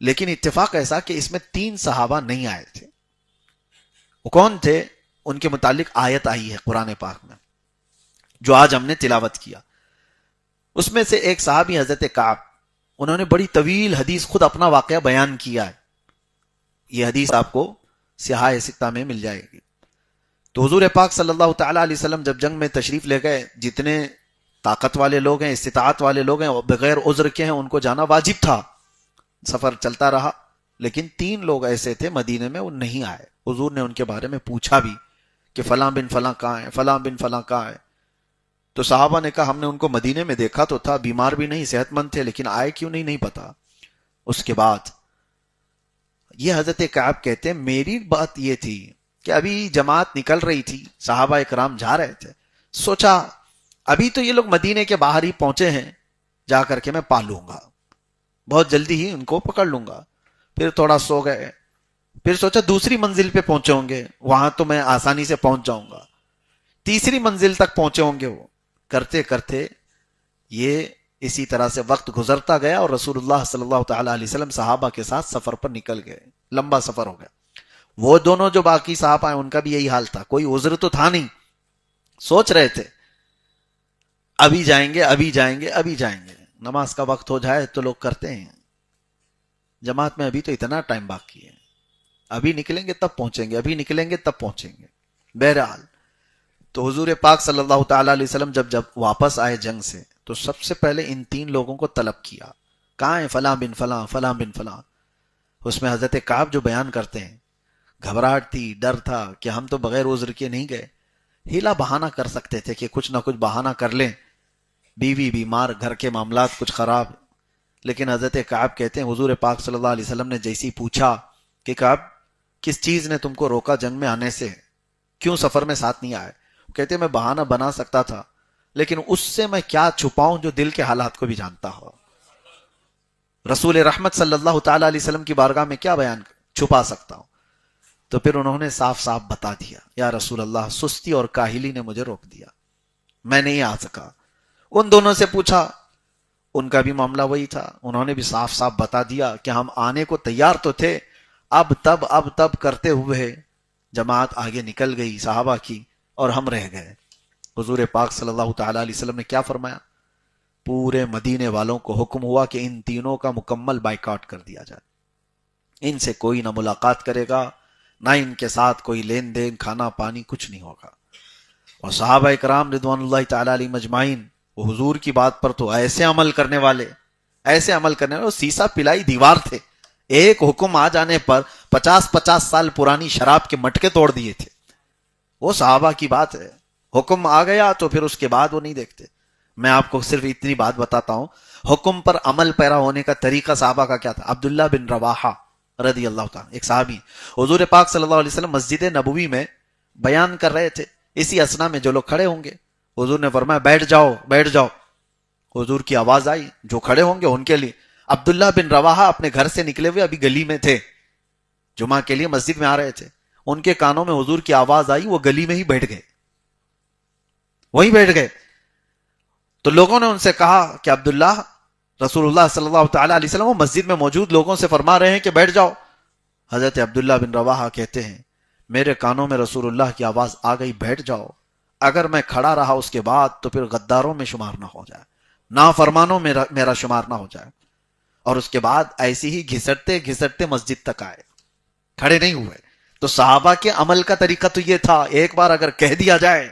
Speaker 1: لیکن اتفاق ایسا کہ اس میں 3 صحابہ نہیں آئے تھے۔ وہ کون تھے؟ ان کے متعلق آیت آئی ہے قرآن پاک میں جو آج ہم نے تلاوت کیا۔ اس میں سے ایک صحابی حضرت کعب، انہوں نے بڑی طویل حدیث خود اپنا واقعہ بیان کیا ہے، یہ حدیث آپ کو سیاہ ستہ میں مل جائے گی۔ تو حضور پاک صلی اللہ تعالی علیہ وسلم جب جنگ میں تشریف لے گئے، جتنے طاقت والے لوگ ہیں، استطاعت والے لوگ ہیں، بغیر عذر کے ہیں، ان کو جانا واجب تھا۔ سفر چلتا رہا، لیکن 3 لوگ ایسے تھے مدینے میں وہ نہیں آئے۔ حضور نے ان کے بارے میں پوچھا بھی کہ فلاں بن فلاں کہاں ہے، فلاں بن فلاں کہاں ہے؟ تو صحابہ نے کہا ہم نے ان کو مدینے میں دیکھا تو تھا، بیمار بھی نہیں، صحت مند تھے، لیکن آئے کیوں نہیں پتا۔ اس کے بعد یہ حضرت کعب کہتے ہیں میری بات یہ تھی کہ ابھی جماعت نکل رہی تھی، صحابہ اکرام جا رہے تھے، سوچا ابھی تو یہ لوگ مدینے کے باہر ہی پہنچے ہیں، جا کر کے میں پا لوں گا، بہت جلدی ہی ان کو پکڑ لوں گا۔ پھر تھوڑا سو گئے، پھر سوچا دوسری منزل پہ پہنچے ہوں گے، وہاں تو میں آسانی سے پہنچ جاؤں گا۔ تیسری منزل تک پہنچے ہوں گے، وہ کرتے کرتے یہ اسی طرح سے وقت گزرتا گیا اور رسول اللہ صلی اللہ تعالی علیہ وسلم صحابہ کے ساتھ سفر پر نکل گئے، لمبا سفر ہو گیا۔ وہ دونوں جو باقی صحابہ ہیں ان کا بھی یہی حال تھا، کوئی عذر تو تھا نہیں، سوچ رہے تھے ابھی جائیں گے، ابھی جائیں گے، ابھی جائیں گے، نماز کا وقت ہو جائے تو لوگ کرتے ہیں، جماعت میں ابھی تو اتنا ٹائم باقی ہے، ابھی نکلیں گے تب پہنچیں گے، ابھی نکلیں گے تب پہنچیں گے۔ بہرحال تو حضور پاک صلی اللہ تعالی علیہ وسلم جب واپس آئے جنگ سے تو سب سے پہلے ان 3 لوگوں کو طلب کیا، کہاں ہیں فلاں بن فلاں، فلاں بن فلاں۔ اس میں حضرت کعب جو بیان کرتے ہیں گھبراہٹ تھی، ڈر تھا کہ ہم تو بغیر عذر کے نہیں گئے، ہیلا بہانہ کر سکتے تھے کہ کچھ نہ کچھ بہانہ کر لیں، بیوی بیمار، گھر کے معاملات کچھ خراب، لیکن حضرت کعب کہتے ہیں حضور پاک صلی اللہ علیہ وسلم نے جیسی پوچھا کہ کعب کس چیز نے تم کو روکا جنگ میں آنے سے، کیوں سفر میں ساتھ نہیں آئے؟ کہتے ہیں میں بہانہ بنا سکتا تھا، لیکن اس سے میں کیا چھپاؤں جو دل کے حالات کو بھی جانتا ہو۔ رسول رحمت صلی اللہ تعالی علیہ وسلم کی بارگاہ میں کیا بیان چھپا سکتا ہوں؟ تو پھر انہوں نے صاف صاف بتا دیا، یا رسول اللہ سستی اور کاہلی نے مجھے روک دیا، میں نہیں آ سکا۔ ان دونوں سے پوچھا، ان کا بھی معاملہ وہی تھا، انہوں نے بھی صاف صاف بتا دیا کہ ہم آنے کو تیار تو تھے، اب تب کرتے ہوئے جماعت آگے نکل گئی صحابہ کی اور ہم رہ گئے۔ حضور پاک صلی اللہ تعالی علیہ وسلم نے کیا فرمایا؟ پورے مدینے والوں کو حکم ہوا کہ ان تینوں کا مکمل بائیکاٹ کر دیا جائے، ان سے کوئی نہ ملاقات کرے گا، نہ ان کے ساتھ کوئی لین دین، کھانا پانی کچھ نہیں ہوگا۔ اور صحابہ اکرام رضوان اللہ تعالی علیہ مجمعین وہ حضور کی بات پر تو ایسے عمل کرنے والے، وہ سیسا پلائی دیوار تھے، ایک حکم آ جانے پر 50 سال پرانی شراب کے مٹکے توڑ دیے تھے۔ وہ صحابہ کی بات ہے، حکم آ گیا تو پھر اس کے بعد وہ نہیں دیکھتے۔ میں آپ کو صرف اتنی بات بتاتا ہوں، حکم پر عمل پیرا ہونے کا طریقہ صحابہ کا کیا تھا۔ عبداللہ بن رواحہ رضی اللہ تعالیٰ، ایک صحابی، حضور پاک صلی اللہ علیہ وسلم مسجد نبوی میں بیان کر رہے تھے، اسی اسنا میں جو لوگ کھڑے ہوں گے حضور نے فرمایا بیٹھ جاؤ بیٹھ جاؤ۔ حضور کی آواز آئی، جو کھڑے ہوں گے ان کے لیے۔ عبداللہ بن رواحہ اپنے گھر سے نکلے ہوئے ابھی گلی میں تھے، جمعہ کے لیے مسجد میں آ رہے تھے، ان کے کانوں میں حضور کی آواز آئی، وہ گلی میں ہی بیٹھ گئے، وہیں بیٹھ گئے۔ تو لوگوں نے ان سے کہا کہ عبداللہ، رسول اللہ صلی اللہ تعالی علیہ وسلم وہ مسجد میں موجود لوگوں سے فرما رہے ہیں کہ بیٹھ جاؤ۔ حضرت عبداللہ بن رواحہ کہتے ہیں میرے کانوں میں رسول اللہ کی آواز آ گئی بیٹھ جاؤ، اگر میں کھڑا رہا اس کے بعد تو پھر غداروں میں شمار نہ ہو جائے، نافرمانوں میں میرا شمار نہ ہو جائے۔ اور اس کے بعد ایسی ہی گھسٹتے گھسٹتے مسجد تک آئے، کھڑے نہیں ہوئے۔ تو صحابہ کے عمل کا طریقہ تو یہ تھا، ایک بار اگر کہہ دیا جائے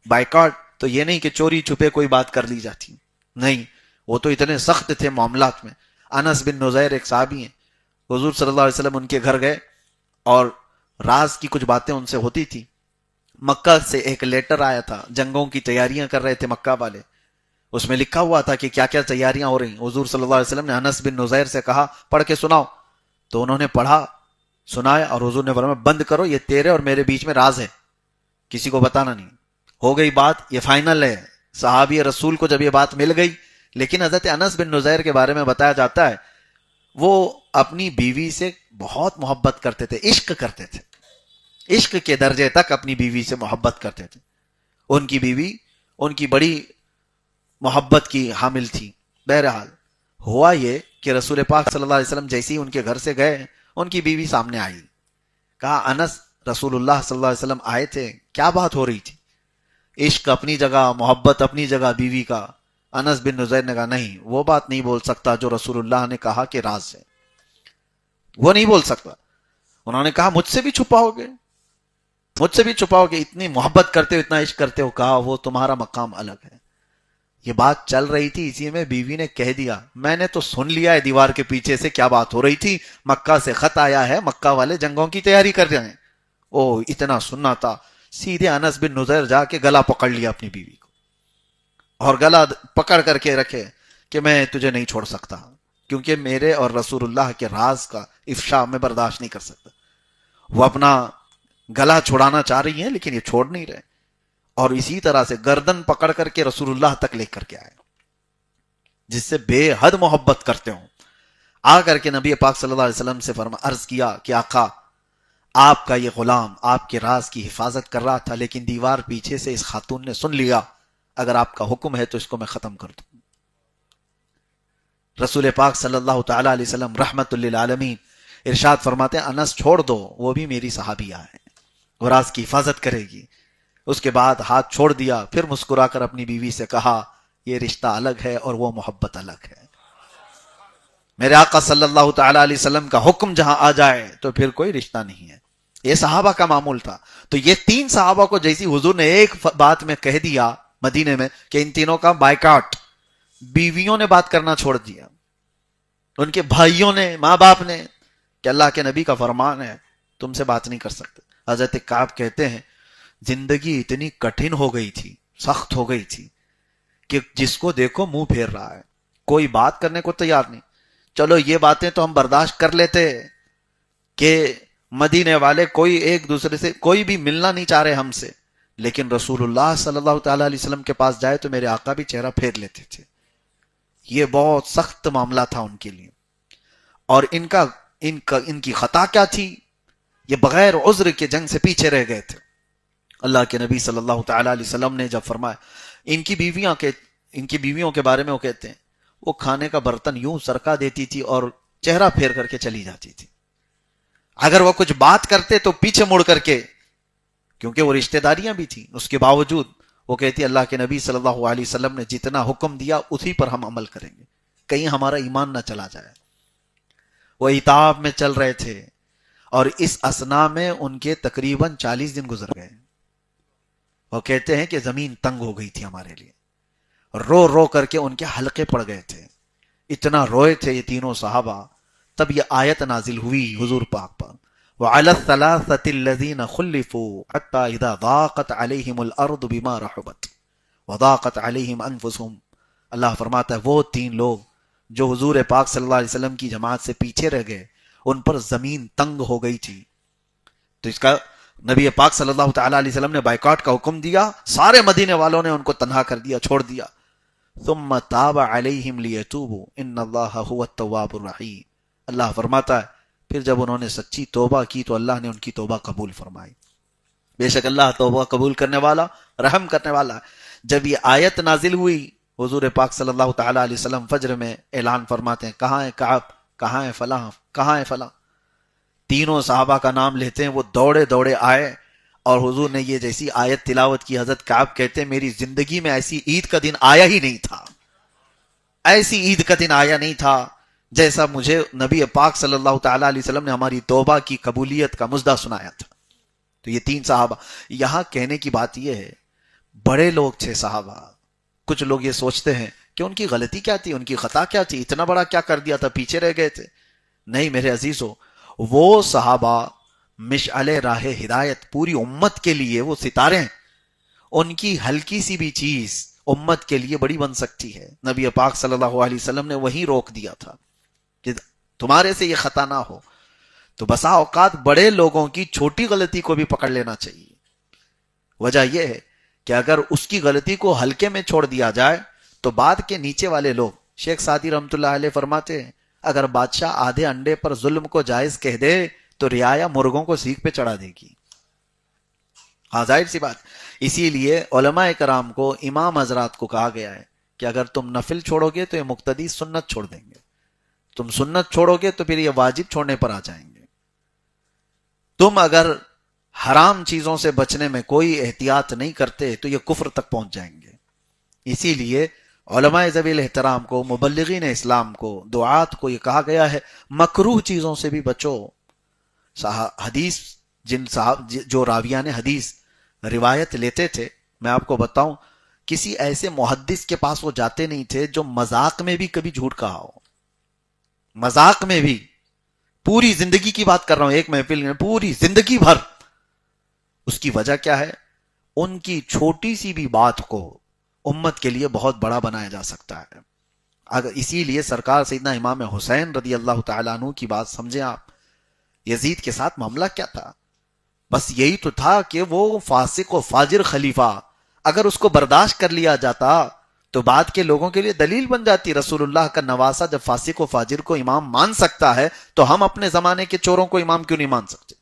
Speaker 1: بائیکاٹ، تو یہ نہیں کہ چوری چھپے کوئی بات کر لی جاتی، نہیں، وہ تو اتنے سخت تھے معاملات میں۔ انس بن نزیر ایک صحابی ہیں، حضور صلی اللہ علیہ وسلم ان کے گھر گئے اور راز کی کچھ باتیں ان سے ہوتی تھی۔ مکہ سے ایک لیٹر آیا تھا، جنگوں کی تیاریاں کر رہے تھے مکہ والے، اس میں لکھا ہوا تھا کہ کیا کیا تیاریاں ہو رہی۔ حضور صلی اللہ علیہ وسلم نے انس بن نزیر سے کہا پڑھ کے سناؤ، تو انہوں نے پڑھا، سنایا، اور حضور نے فرمایا بند کرو، یہ تیرے اور میرے بیچ میں راز ہے، کسی کو بتانا نہیں۔ ہو گئی بات، یہ فائنل ہے۔ صحابی رسول کو جب یہ بات مل گئی، لیکن حضرت انس بن نزیر کے بارے میں بتایا جاتا ہے وہ اپنی بیوی سے بہت محبت کرتے تھے، عشق کرتے تھے، عشق کے درجے تک اپنی بیوی سے محبت کرتے تھے۔ ان کی بیوی ان کی بڑی محبت کی حامل تھی۔ بہرحال ہوا یہ کہ رسول پاک صلی اللہ علیہ وسلم جیسے ہی ان کے گھر سے گئے، ان کی بیوی سامنے آئی، کہا انس، رسول اللہ صلی اللہ علیہ وسلم آئے تھے، کیا بات ہو رہی تھی؟ عشق اپنی جگہ، محبت اپنی جگہ بیوی کا۔ انس بن نزیر نے کہا نہیں، وہ بات نہیں بول سکتا جو رسول اللہ نے کہا کہ راز ہے، وہ نہیں بول سکتا۔ انہوں نے کہا مجھ سے بھی چھپاؤ گے، مجھ سے بھی چھپاؤ گے، اتنی محبت کرتے ہو، اتنا عشق کرتے ہو؟ کہا وہ تمہارا مقام الگ ہے۔ یہ بات چل رہی تھی، اسی میں بیوی نے کہہ دیا میں نے تو سن لیا ہے دیوار کے پیچھے سے کیا بات ہو رہی تھی، مکہ سے خط آیا ہے، مکہ والے جنگوں کی تیاری کر رہے ہیں۔ او اتنا سننا تھا، سیدھے انس بن نزیر جا کے گلا پکڑ لیا اپنی بیوی کو، اور گلا پکڑ کر کے رکھے کہ میں تجھے نہیں چھوڑ سکتا، کیونکہ میرے اور رسول اللہ کے راز کا افشا میں برداشت نہیں کر سکتا۔ وہ اپنا گلا چھڑانا چاہ رہی ہیں لیکن یہ چھوڑ نہیں رہے، اور اسی طرح سے گردن پکڑ کر کے رسول اللہ تک لے کر کے آئے، جس سے بے حد محبت کرتے ہوں۔ آ کر کے نبی پاک صلی اللہ علیہ وسلم سے عرض کیا کہ آقا، آپ کا یہ غلام آپ کے راز کی حفاظت کر رہا تھا، لیکن دیوار پیچھے سے اس خاتون نے سن لیا، اگر آپ کا حکم ہے تو اس کو میں ختم کر دوں۔ رسول پاک صلی اللہ تعالی علیہ وسلم رحمت للعالمین ارشاد فرماتے ہیں انس چھوڑ دو، وہ بھی میری صحابیہ ہے، وہ راز کی حفاظت کرے گی۔ اس کے بعد ہاتھ چھوڑ دیا، پھر مسکرا کر اپنی بیوی سے کہا یہ رشتہ الگ ہے اور وہ محبت الگ ہے۔ میرے آقا صلی اللہ تعالی علیہ وسلم کا حکم جہاں آ جائے تو پھر کوئی رشتہ نہیں ہے۔ یہ صحابہ کا معمول تھا۔ تو یہ تین صحابہ کو جیسی حضور نے ایک بات میں کہہ دیا مدینے میں کہ ان تینوں کا بائیکاٹ، بیویوں نے بات کرنا چھوڑ دیا، ان کے بھائیوں نے، ماں باپ نے، کہ اللہ کے نبی کا فرمان ہے تم سے بات نہیں کر سکتے۔ حضرت کعب کہتے ہیں زندگی اتنی کٹھن ہو گئی تھی، سخت ہو گئی تھی کہ جس کو دیکھو منہ پھیر رہا ہے، کوئی بات کرنے کو تیار نہیں۔ چلو یہ باتیں تو ہم برداشت کر لیتے کہ مدینے والے کوئی ایک دوسرے سے کوئی بھی ملنا نہیں چاہ رہے ہم سے، لیکن رسول اللہ صلی اللہ تعالی علیہ وسلم کے پاس جائے تو میرے آقا بھی چہرہ پھیر لیتے تھے۔ یہ بہت سخت معاملہ تھا ان کے لیے۔ اور ان کی خطا کیا تھی؟ یہ بغیر عذر کے جنگ سے پیچھے رہ گئے تھے۔ اللہ کے نبی صلی اللہ تعالی علیہ وسلم نے جب فرمایا، ان کی بیویوں کے بارے میں وہ کہتے ہیں وہ کھانے کا برتن یوں سرکا دیتی تھی اور چہرہ پھیر کر کے چلی جاتی تھی، اگر وہ کچھ بات کرتے تو پیچھے مڑ کر کے، کیونکہ وہ رشتہ داریاں بھی تھیں، اس کے باوجود وہ کہتی اللہ کے نبی صلی اللہ علیہ وسلم نے جتنا حکم دیا اسی پر ہم عمل کریں گے، کہیں ہمارا ایمان نہ چلا جائے۔ وہ عتاب میں چل رہے تھے، اور اس اسنا میں ان کے تقریباً 40 دن گزر گئے۔ وہ کہتے ہیں کہ زمین تنگ ہو گئی تھی ہمارے لیے، رو رو کر کے ان کے حلقے پڑ گئے تھے، اتنا روئے تھے یہ تینوں صحابہ۔ تب یہ آیت نازل ہوئی حضور پاک پر، وعلى الثلاثة الذين خلفوا حتى إذا ضاقت عليهم الأرض بما رحبت وضاقت عليهم أنفسهم. اللہ فرماتا ہے وہ تین لوگ جو حضور پاک صلی اللہ علیہ وسلم کی جماعت سے پیچھے رہ گئے، ان پر زمین تنگ ہو گئی تھی، تو اس کا نبی پاک صلی اللہ تعالی علیہ وسلم نے بائیکاٹ کا حکم دیا، سارے مدینے والوں نے ان کو تنہا کر دیا، چھوڑ دیا. ثم تاب علیہم لیتوبوا ان اللہ هو التواب الرحیم. اللہ فرماتا ہے پھر جب انہوں نے سچی توبہ کی تو اللہ نے ان کی توبہ قبول فرمائی. بے شک اللہ توبہ قبول کرنے والا، رحم کرنے والا ہے. جب یہ آیت نازل ہوئی، حضور پاک صلی اللہ تعالی علیہ وسلم فجر میں اعلان فرماتے ہیں کہاں ہے کعب، کہاں ہے فلاں، کہاں ہے فلاں. تینوں صحابہ کا نام لیتے ہیں، وہ دوڑے دوڑے آئے اور حضور نے یہ جیسی آیت تلاوت کی، حضرت کعب کہتے ہیں میری زندگی میں ایسی عید کا دن آیا ہی نہیں تھا، ایسی عید کا دن آیا نہیں تھا جیسا مجھے نبی پاک صلی اللہ تعالی علیہ وسلم نے ہماری توبہ کی قبولیت کا مژدہ سنایا تھا. تو یہ تین صحابہ. یہاں کہنے کی بات یہ ہے بڑے لوگ تھے صحابہ. کچھ لوگ یہ سوچتے ہیں کہ ان کی غلطی کیا تھی، ان کی خطا کیا تھی، اتنا بڑا کیا کر دیا تھا، پیچھے رہ گئے تھے. نہیں میرے عزیزو، وہ صحابہ مشعل راہ ہدایت پوری امت کے لیے، وہ ستارے ہیں. ان کی ہلکی سی بھی چیز امت کے لیے بڑی بن سکتی ہے. نبی پاک صلی اللہ علیہ وسلم نے وہی روک دیا تھا کہ تمہارے سے یہ خطا نہ ہو. تو بسا اوقات بڑے لوگوں کی چھوٹی غلطی کو بھی پکڑ لینا چاہیے. وجہ یہ ہے کہ اگر اس کی غلطی کو ہلکے میں چھوڑ دیا جائے تو بعد کے نیچے والے لوگ، شیخ سعدی رحمۃ اللہ علیہ فرماتے ہیں اگر بادشاہ آدھے انڈے پر ظلم کو جائز کہہ دے تو رعایا مرغوں کو سیخ پہ چڑھا دے گی. ہاں ظاہر سی بات. اسی لیے علماء کرام کو، امام حضرات کو کہا گیا ہے کہ اگر تم نفل چھوڑو گے تو یہ مقتدی سنت چھوڑ دیں گے، تم سنت چھوڑو گے تو پھر یہ واجب چھوڑنے پر آ جائیں گے. تم اگر حرام چیزوں سے بچنے میں کوئی احتیاط نہیں کرتے تو یہ کفر تک پہنچ جائیں گے. اسی لیے علماء ذوی الاحترام کو، مبلغین اسلام کو، دعات کو یہ کہا گیا ہے مکروہ چیزوں سے بھی بچو. حدیث جن صاحب جو راویان حدیث روایت لیتے تھے، میں آپ کو بتاؤں کسی ایسے محدث کے پاس وہ جاتے نہیں تھے جو مذاق میں بھی کبھی جھوٹ کہا ہو. مذاق میں بھی، پوری زندگی کی بات کر رہا ہوں، ایک محفل میں پوری زندگی بھر. اس کی وجہ کیا ہے؟ ان کی چھوٹی سی بھی بات کو امت کے لیے بہت بڑا بنایا جا سکتا ہے. اگر اسی لیے سرکار سیدنا امام حسین رضی اللہ تعالیٰ عنہ کی بات سمجھیں آپ. یزید کے ساتھ معاملہ کیا تھا؟ بس یہی تو تھا کہ وہ فاسق و فاجر خلیفہ، اگر اس کو برداشت کر لیا جاتا تو بعد کے لوگوں کے لیے دلیل بن جاتی. رسول اللہ کا نواسہ جب فاسق و فاجر کو امام مان سکتا ہے تو ہم اپنے زمانے کے چوروں کو امام کیوں نہیں مان سکتے؟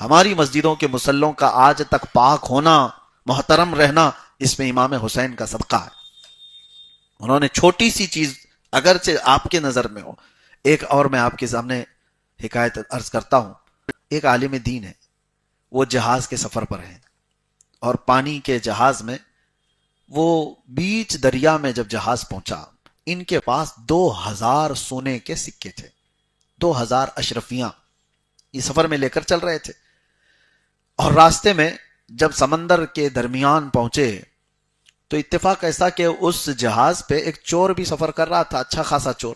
Speaker 1: ہماری مسجدوں کے مصلوں کا آج تک پاک ہونا، محترم رہنا، اس میں امام حسین کا صدقہ ہے. انہوں نے چھوٹی سی چیز اگرچہ آپ کے نظر میں ہو. ایک اور میں آپ کے سامنے حکایت عرض کرتا ہوں. ایک عالم دین ہے، وہ جہاز کے سفر پر ہیں اور پانی کے جہاز میں، وہ بیچ دریا میں جب جہاز پہنچا، ان کے پاس 2000 سونے کے سکے تھے، 2000 اشرفیاں یہ سفر میں لے کر چل رہے تھے. اور راستے میں جب سمندر کے درمیان پہنچے تو اتفاق ایسا کہ اس جہاز پہ ایک چور بھی سفر کر رہا تھا، اچھا خاصا چور،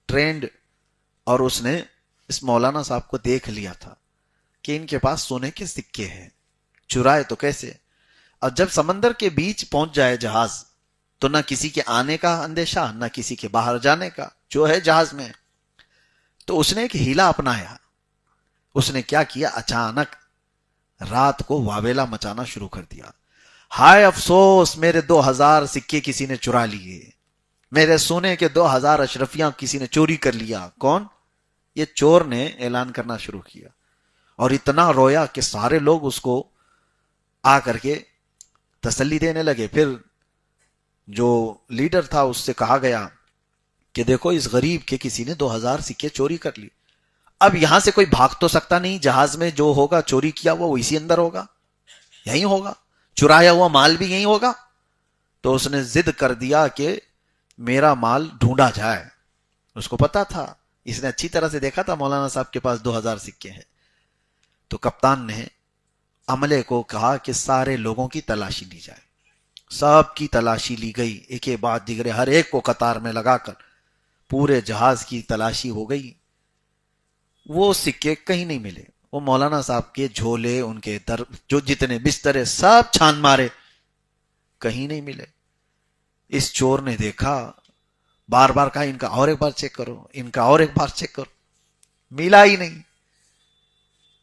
Speaker 1: ٹرینڈ. اور اس نے اس مولانا صاحب کو دیکھ لیا تھا کہ ان کے پاس سونے کے سکے ہیں، چرائے تو کیسے. اور جب سمندر کے بیچ پہنچ جائے جہاز تو نہ کسی کے آنے کا اندیشہ، نہ کسی کے باہر جانے کا، جو ہے جہاز میں. تو اس نے ایک ہیلا اپنایا. اس نے کیا کیا؟ اچانک رات کو واویلا مچانا شروع کر دیا. ہائے افسوس، میرے 2000 سکے کسی نے چرا لیے، میرے سونے کے 2000 اشرفیاں کسی نے چوری کر لیا. کون؟ یہ چور نے اعلان کرنا شروع کیا اور اتنا رویا کہ سارے لوگ اس کو آ کر کے تسلی دینے لگے. پھر جو لیڈر تھا اس سے کہا گیا کہ دیکھو اس غریب کے کسی نے 2000 سکے چوری کر لی. اب یہاں سے کوئی بھاگ تو سکتا نہیں، جہاز میں جو ہوگا چوری کیا وہ اسی اندر ہوگا، یہی ہوگا، چرایا ہوا مال بھی یہی ہوگا. تو اس نے ضد کر دیا کہ میرا مال ڈھونڈا جائے. اس کو پتا تھا، اس نے اچھی طرح سے دیکھا تھا مولانا صاحب کے پاس 2000 سکے ہیں. تو کپتان نے عملے کو کہا کہ سارے لوگوں کی تلاشی لی جائے. سب کی تلاشی لی گئی، ایک کے بعد دیگرے، ہر ایک کو قطار میں لگا کر پورے جہاز کی تلاشی ہو گئی. وہ سکے کہیں نہیں ملے. وہ مولانا صاحب کے جھولے، ان کے در جو جتنے بسترے سب چھان مارے، کہیں نہیں ملے. اس چور نے دیکھا، بار بار کہا ان کا اور ایک بار چیک کرو، ان کا اور ایک بار چیک کرو، ملا ہی نہیں.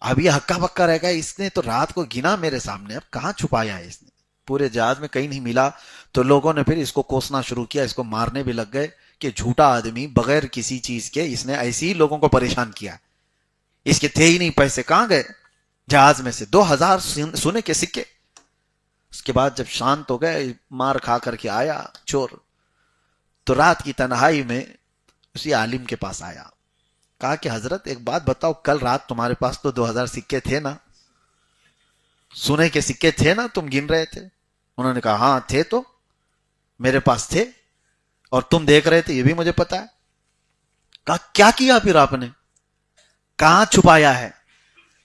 Speaker 1: اب یہ ہکا بکا رہ گیا، اس نے تو رات کو گنا میرے سامنے، اب کہاں چھپایا ہے اس نے؟ پورے جہاز میں کہیں نہیں ملا. تو لوگوں نے پھر اس کو کوسنا شروع کیا، اس کو مارنے بھی لگ گئے کہ جھوٹا آدمی بغیر کسی چیز کے اس نے ایسے ہی لوگوں کو پریشان کیا، اس کے تھے ہی نہیں پیسے، کہاں گئے؟ جہاز میں سے 2000 سونے کے سکے. اس کے بعد جب شانت ہو گئے، مار کھا کر کے آیا چور، تو رات کی تنہائی میں اسی عالم کے پاس آیا. کہا کہ حضرت ایک بات بتاؤ، کل رات تمہارے پاس تو 2000 سکے تھے نا، سونے کے سکے تھے نا، تم گن رہے تھے؟ انہوں نے کہا ہاں تھے، تو میرے پاس تھے اور تم دیکھ رہے تھے، یہ بھی مجھے پتا ہے. کہا کیا کیا پھر آپ نے؟ کہاں چھپایا ہے؟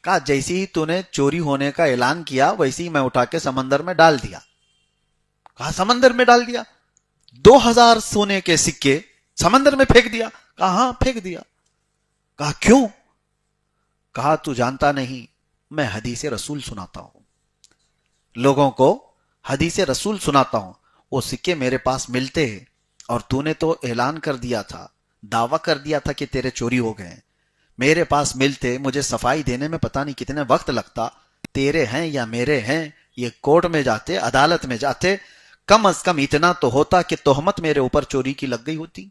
Speaker 1: کہا جیسے ہی تو نے چوری ہونے کا اعلان کیا ویسے ہی میں اٹھا کے سمندر میں ڈال دیا. کہا سمندر میں ڈال دیا؟ 2000 سونے کے سکے سمندر میں پھینک دیا؟ کہا ہاں پھینک دیا. کہا کیوں؟ کہا تو جانتا نہیں، میں حدیث رسول سناتا ہوں، لوگوں کو حدیث رسول سناتا ہوں. وہ سکے میرے پاس ملتے ہیں، اور تو نے تو اعلان کر دیا تھا، دعویٰ کر دیا تھا کہ تیرے چوری ہو گئے. میرے پاس ملتے، مجھے صفائی دینے میں پتہ نہیں کتنے وقت لگتا، تیرے ہیں یا میرے ہیں، یہ کورٹ میں جاتے، عدالت میں جاتے، کم از کم اتنا تو ہوتا کہ تہمت میرے اوپر چوری کی لگ گئی ہوتی،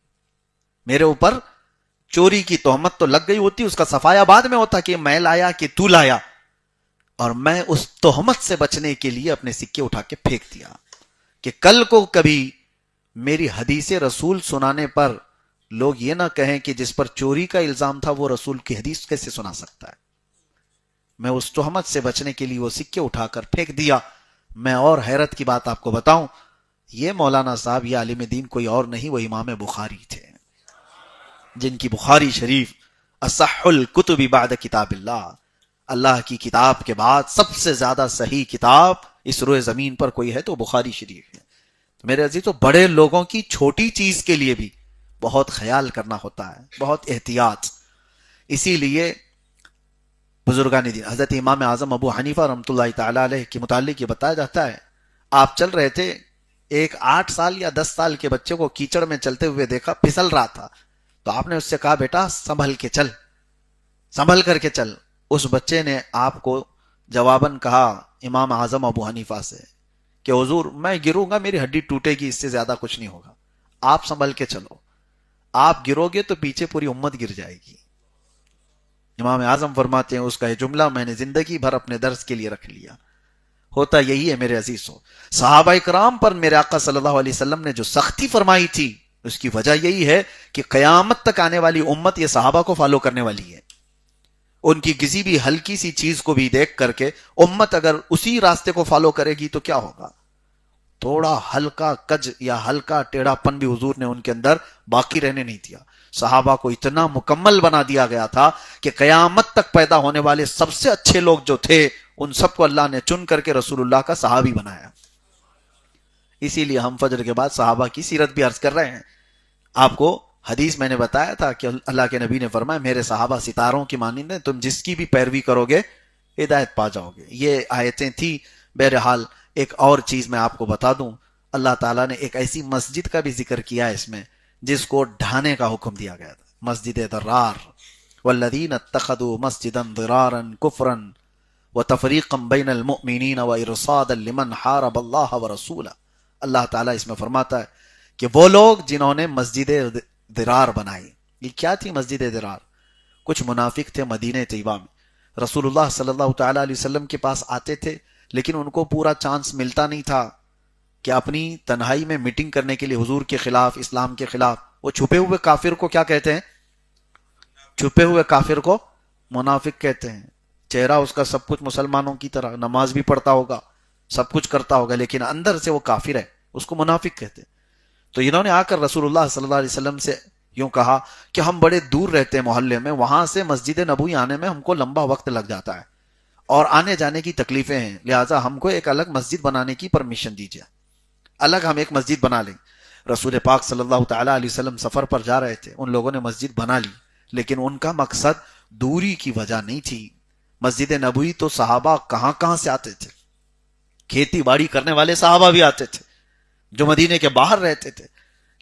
Speaker 1: میرے اوپر چوری کی تہمت تو لگ گئی ہوتی، اس کا صفایا بعد میں ہوتا کہ میں لایا کہ تو لایا. اور میں اس تہمت سے بچنے کے لیے اپنے سکے اٹھا کے پھینک دیا کہ کل کو کبھی میری حدیث رسول سنانے پر لوگ یہ نہ کہیں کہ جس پر چوری کا الزام تھا وہ رسول کی حدیث کیسے سنا سکتا ہے. میں اس تہمت سے بچنے کے لیے وہ سکے اٹھا کر پھینک دیا. میں اور حیرت کی بات آپ کو بتاؤں، یہ مولانا صاحب، یہ عالم دین کوئی اور نہیں، وہ امام بخاری تھے، جن کی بخاری شریف اصح الکتب بعد کتاب اللہ، اللہ کی کتاب کے بعد سب سے زیادہ صحیح کتاب اس روئے زمین پر کوئی ہے تو بخاری شریف ہے. میرے عزیز، تو بڑے لوگوں کی چھوٹی چیز کے لیے بھی بہت خیال کرنا ہوتا ہے، بہت احتیاط. اسی لیے بزرگان دین حضرت امام اعظم ابو حنیفہ رحمۃ اللہ تعالی علیہ کے متعلق یہ بتایا جاتا ہے، آپ چل رہے تھے، ایک 8 سال یا 10 سال کے بچے کو کیچڑ میں چلتے ہوئے دیکھا، پھسل رہا تھا، تو آپ نے اس سے کہا بیٹا سنبھل کے چل، سنبھل کر کے چل. اس بچے نے آپ کو جواباً کہا امام اعظم ابو حنیفہ سے کہ حضور میں گروں گا میری ہڈی ٹوٹے گی، اس سے زیادہ کچھ نہیں ہوگا، آپ سنبھل کے چلو، آپ گرو گے تو پیچھے پوری امت گر جائے گی. امام اعظم فرماتے ہیں اس کا یہ جملہ میں نے زندگی بھر اپنے درس کے لیے رکھ لیا. ہوتا یہی ہے میرے عزیزوں، صحابہ کرام پر میرے آقا صلی اللہ علیہ وسلم نے جو سختی فرمائی تھی، اس کی وجہ یہی ہے کہ قیامت تک آنے والی امت یہ صحابہ کو فالو کرنے والی ہے. ان کی کسی بھی ہلکی سی چیز کو بھی دیکھ کر کے امت اگر اسی راستے کو فالو کرے گی تو کیا ہوگا؟ تھوڑا ہلکا کج یا ہلکا ٹیڑھا پن بھی حضور نے ان کے اندر باقی رہنے نہیں دیا. صحابہ کو اتنا مکمل بنا دیا گیا تھا کہ قیامت تک پیدا ہونے والے سب سے اچھے لوگ جو تھے ان سب کو اللہ نے چن کر کے رسول اللہ کا صحابی بنایا. اسی لیے ہم فجر کے بعد صحابہ کی سیرت بھی عرض کر رہے ہیں. آپ کو حدیث میں نے بتایا تھا کہ اللہ کے نبی نے فرمایا میرے صحابہ ستاروں کی مانند ہیں، تم جس کی بھی پیروی کرو گے ہدایت پا جاؤ گے. یہ آیتیں تھی. بہرحال ایک اور چیز میں آپ کو بتا دوں، اللہ تعالیٰ نے ایک ایسی مسجد کا بھی ذکر کیا ہے اس میں جس کو ڈھانے کا حکم دیا گیا تھا، مسجد ضرار. والذین اتخذوا مسجدا ضرارا کفرا وتفریقا بین المؤمنین وارصادا لمن حارب اللہ ورسولہ. اللہ تعالیٰ اس میں فرماتا ہے کہ وہ لوگ جنہوں نے مسجد ضرار بنائی. یہ کیا تھی مسجد ضرار؟ کچھ منافق تھے مدینہ طیبہ میں، رسول اللہ صلی اللہ تعالیٰ علیہ وسلم کے پاس آتے تھے، لیکن ان کو پورا چانس ملتا نہیں تھا کہ اپنی تنہائی میں میٹنگ کرنے کے لیے حضور کے خلاف، اسلام کے خلاف. وہ چھپے ہوئے کافر کو کیا کہتے ہیں؟ چھپے ہوئے کافر کو منافق کہتے ہیں. چہرہ اس کا سب کچھ مسلمانوں کی طرح، نماز بھی پڑھتا ہوگا، سب کچھ کرتا ہوگا، لیکن اندر سے وہ کافر ہے، اس کو منافق کہتے ہیں. تو انہوں نے آ کر رسول اللہ صلی اللہ علیہ وسلم سے یوں کہا کہ ہم بڑے دور رہتے ہیں محلے میں، وہاں سے مسجد نبوی آنے میں ہم کو لمبا وقت لگ جاتا ہے اور آنے جانے کی تکلیفیں ہیں، لہٰذا ہم کو ایک الگ مسجد بنانے کی پرمیشن دیجیے، الگ ہم ایک مسجد بنا لیں. رسول پاک صلی اللہ تعالیٰ علیہ وسلم سفر پر جا رہے تھے، ان لوگوں نے مسجد بنا لی، لیکن ان کا مقصد دوری کی وجہ نہیں تھی. مسجد نبوی تو صحابہ کہاں کہاں سے آتے تھے. کھیتی باڑی کرنے والے صحابہ بھی آتے تھے جو مدینے کے باہر رہتے تھے,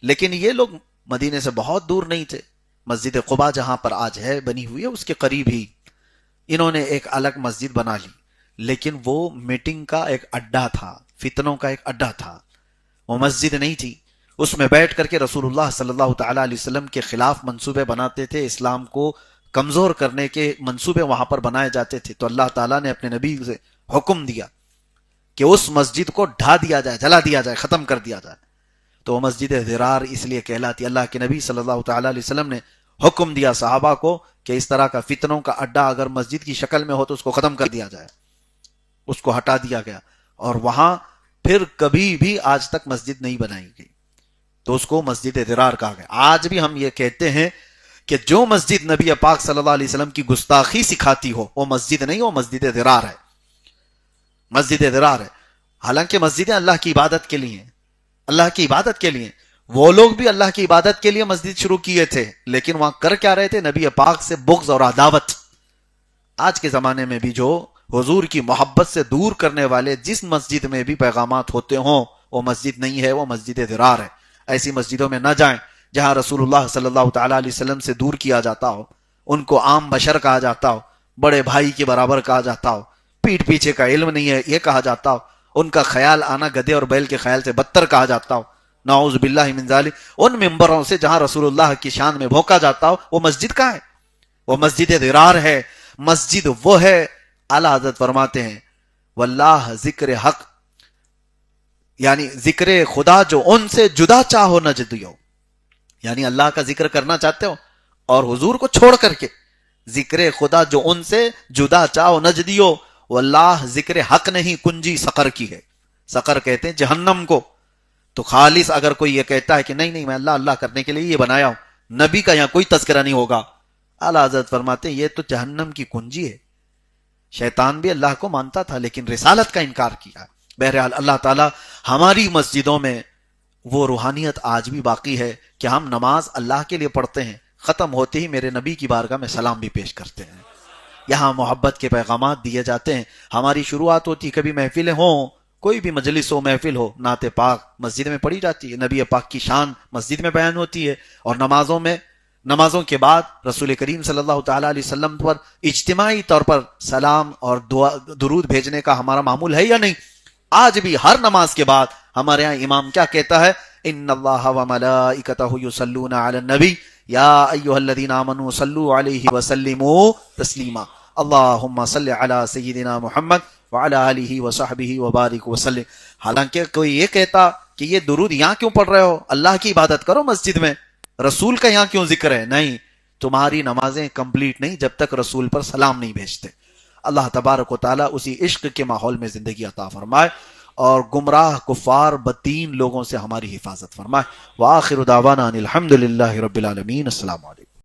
Speaker 1: لیکن یہ لوگ مدینے سے بہت دور نہیں تھے. مسجد قباء جہاں پر آج ہے بنی ہوئی ہے, اس کے قریب ہی انہوں نے ایک الگ مسجد بنا لی, لیکن وہ میٹنگ کا ایک اڈا تھا, فتنوں کا ایک اڈا تھا, وہ مسجد نہیں تھی. اس میں بیٹھ کر کے رسول اللہ صلی اللہ تعالی علیہ وسلم کے خلاف منصوبے بناتے تھے, اسلام کو کمزور کرنے کے منصوبے وہاں پر بنائے جاتے تھے. تو اللہ تعالیٰ نے اپنے نبی سے حکم دیا کہ اس مسجد کو ڈھا دیا جائے, جلا دیا جائے, ختم کر دیا جائے. تو وہ مسجد ضرار اس لیے کہلاتی. اللہ کے نبی صلی اللہ تعالی علیہ وسلم نے حکم دیا صحابہ کو کہ اس طرح کا فتنوں کا اڈا اگر مسجد کی شکل میں ہو تو اس کو ختم کر دیا جائے. اس کو ہٹا دیا گیا, اور وہاں پھر کبھی بھی آج تک مسجد نہیں بنائی گئی, تو اس کو مسجد ضرار کہا گیا. آج بھی ہم یہ کہتے ہیں کہ جو مسجد نبی پاک صلی اللہ علیہ وسلم کی گستاخی سکھاتی ہو وہ مسجد نہیں, وہ مسجد ضرار ہے, مسجد ضرار ہے. حالانکہ مسجدیں اللہ کی عبادت کے لیے ہیں, اللہ کی عبادت کے لیے. وہ لوگ بھی اللہ کی عبادت کے لیے مسجد شروع کیے تھے, لیکن وہاں کر کیا رہے تھے؟ نبی پاک سے بغض اور عداوت. آج کے زمانے میں بھی جو حضور کی محبت سے دور کرنے والے جس مسجد میں بھی پیغامات ہوتے ہوں وہ مسجد نہیں ہے, وہ مسجد ضرار ہے. ایسی مسجدوں میں نہ جائیں جہاں رسول اللہ صلی اللہ تعالی علیہ وسلم سے دور کیا جاتا ہو, ان کو عام بشر کہا جاتا ہو, بڑے بھائی کے برابر کہا جاتا ہو, پیٹھ پیچھے کا علم نہیں ہے یہ کہا جاتا ہو, ان کا خیال آنا گدھے اور بیل کے خیال سے بدتر کہا جاتا ہو, نعوذ باللہ من ذالک. ان ممبروں سے جہاں رسول اللہ کی شان میں بھونکا جاتا ہو وہ مسجد کہاں ہے؟ وہ مسجد ضرار ہے. مسجد وہ ہے, اعلیٰ حضرت فرماتے ہیں واللہ ذکر حق, یعنی ذکر خدا جو ان سے جدا چاہو نہ جدیو, یعنی اللہ کا ذکر کرنا چاہتے ہو اور حضور کو چھوڑ کر کے ذکر خدا جو ان سے جدا چاہو نہ جدیو, واللہ ذکر حق نہیں کنجی سقر کی ہے. سقر کہتے ہیں جہنم کو. تو خالص اگر کوئی یہ کہتا ہے کہ نہیں میں اللہ اللہ کرنے کے لیے یہ بنایا ہوں, نبی کا یہاں کوئی تذکرہ نہیں ہوگا, اعلیٰ حضرت فرماتے ہیں یہ تو جہنم کی کنجی ہے. شیطان بھی اللہ کو مانتا تھا لیکن رسالت کا انکار کیا. بہرحال اللہ تعالی ہماری مسجدوں میں وہ روحانیت آج بھی باقی ہے کہ ہم نماز اللہ کے لیے پڑھتے ہیں, ختم ہوتے ہی میرے نبی کی بارگاہ میں سلام بھی پیش کرتے ہیں. یہاں محبت کے پیغامات دیے جاتے ہیں. ہماری شروعات ہوتی, کبھی محفلیں ہوں, کوئی بھی مجلس ہو, محفل ہو, نعت پاک مسجد میں پڑھی جاتی ہے, نبی پاک کی شان مسجد میں بیان ہوتی ہے, اور نمازوں کے بعد رسول کریم صلی اللہ تعالی علیہ وسلم پر اجتماعی طور پر سلام اور درود بھیجنے کا ہمارا معمول ہے یا نہیں؟ آج بھی ہر نماز کے بعد ہمارے ہاں امام کیا کہتا ہے؟ ان اللہ وملائکتہ یصلون علی النبی یا ایھا الذین آمنوا صلوا علیہ وسلموا تسلیما اللہم صل علی سیدنا محمد وعلی آلہ وصحبہ وبارک وسلم. حالانکہ کوئی یہ کہتا کہ یہ درود یہاں کیوں پڑھ رہے ہو, اللہ کی عبادت کرو مسجد میں, رسول کا یہاں کیوں ذکر ہے؟ نہیں, تمہاری نمازیں کمپلیٹ نہیں جب تک رسول پر سلام نہیں بھیجتے. اللہ تبارک و تعالیٰ اسی عشق کے ماحول میں زندگی عطا فرمائے اور گمراہ کفار بدین لوگوں سے ہماری حفاظت فرمائے. وآخر دعوانا ان الحمد للہ رب العالمین. السلام علیکم.